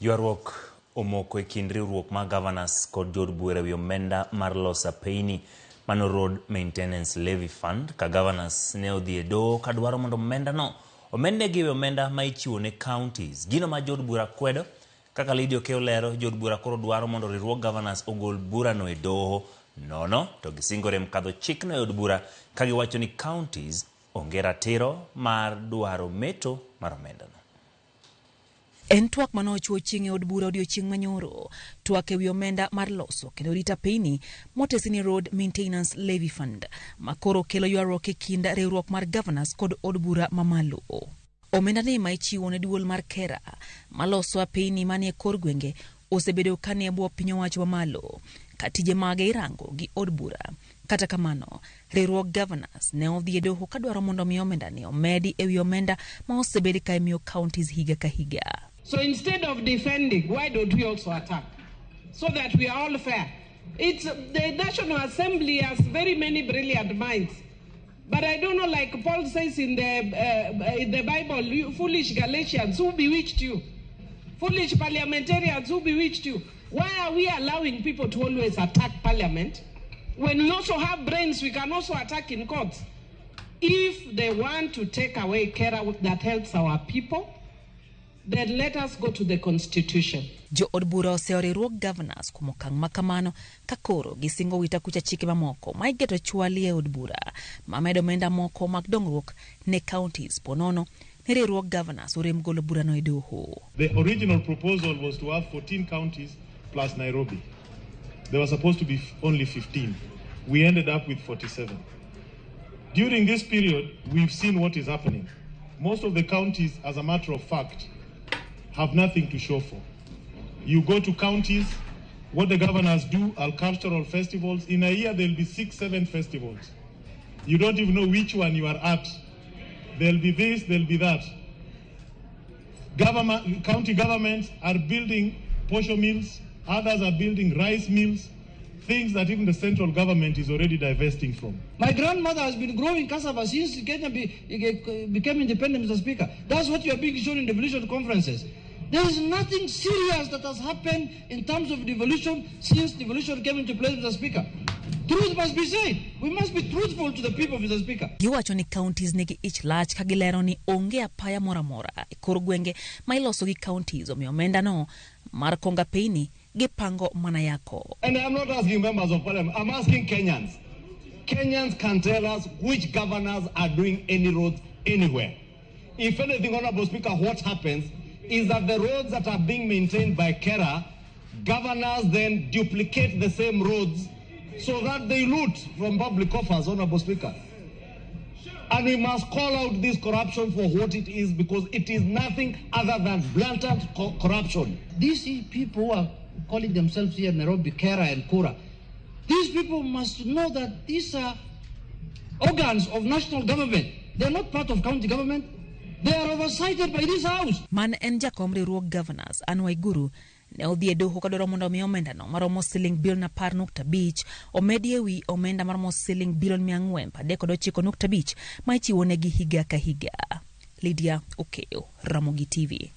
Ywaruok omoko e kind riwruok mar gavanas kod Jood bura wi omenda mar loso apeyni mano road maintenance levy fund ka gavanas ne odhi e doho ka dwaro mondo omenda gi omenda ma ichiwo ne counties. Gino ma Jood bura kwedo kaka Lidio Keo lero, Jood bura koro dwaro mondo riwruok gavanas ogol bura no e doho nono to gisingore mkadho chik no e od bura ka giwacho ni counties onge ratiro mar dwaro meto mar omenda no. En twak mano ochuo chieng' e od bura odiochieng' manyoro, twak e wi omenda mar loso kendo rito apeyni motesi ni road maintenance levy fund makoro kelo ywaruok e kind riwruok mar gavanas kod od bura mamalo. Omenda ni ma ichiwo ne duol mar kera maloso apeyni manie kor gwenge osebedo kanie bwo piny owacho mamalo ka tije mage irango gi od bura. Kata kamano, riwruok gavanas ne odhi e doho ka dwaro mondo mi omenda ni omedi e wi omenda ma osebedi ka imiyo counties higa ka higa. So instead of defending, why don't we also attack? So that we are all fair. It's the National Assembly has very many brilliant minds. But I don't know, like Paul says in the Bible, you foolish Galatians, who bewitched you? Foolish parliamentarians, who bewitched you? Why are we allowing people to always attack parliament? When we also have brains, we can also attack in courts. If they want to take away care that helps our people, then let us go to the constitution. Jo od bura oseriwruok gavanas kuom okang' makamano ka koro gisingo wita kucha chike mamoko ma igeto chwali e od bura mamedo omenda moko mag dongruok ne counties ponono ne riwruok gavanas orem golo bura no e doho. The original proposal was to have 14 counties plus Nairobi. There was supposed to be only 15. We ended up with 47. During this period, we've seen what is happening. Most of the counties, as a matter of fact, have nothing to show for. You go to counties, what the governors do are cultural festivals. In a year, there'll be 6-7 festivals. You don't even know which one you are at. There'll be this, there'll be that. County governments are building posho mills, others are building rice mills, things that even the central government is already divesting from. My grandmother has been growing cassava since Kenya became independent, Mr. Speaker. That's what you are being shown in devolution conferences. There is nothing serious that has happened in terms of devolution since devolution came into place, Mr. Speaker. Truth must be said. We must be truthful to the people, Mr. Speaker. Giwacho ni counties negi ich lach ka gilero ni onge apaya mora e kor gwenge ma iloso gi counties omiyo omenda no mar konga apeyni gipango mana yako. And I'm not asking members of parliament, I'm asking Kenyans. Kenyans can tell us which governors are doing any roads anywhere. If anything, Honorable Speaker, what happens is that the roads that are being maintained by Kera, governors then duplicate the same roads so that they loot from public coffers, Honorable Speaker. And we must call out this corruption for what it is, because it is nothing other than blatant corruption. These people who are calling themselves here Nairobi, Kera and Kura, these people must know that these are organs of national government. They are not part of county government. They are oversighted by this house. Man en jakom riwruok gavanas Waiguru ne odhi e doho kadwaro mondo mi omenda no maromo siling bilion 10.5 omedi e wi omenda maromo siling bilion 439.5 ma ichiwo negi higa ka higa. Lydia Okeo, Ramogi TV.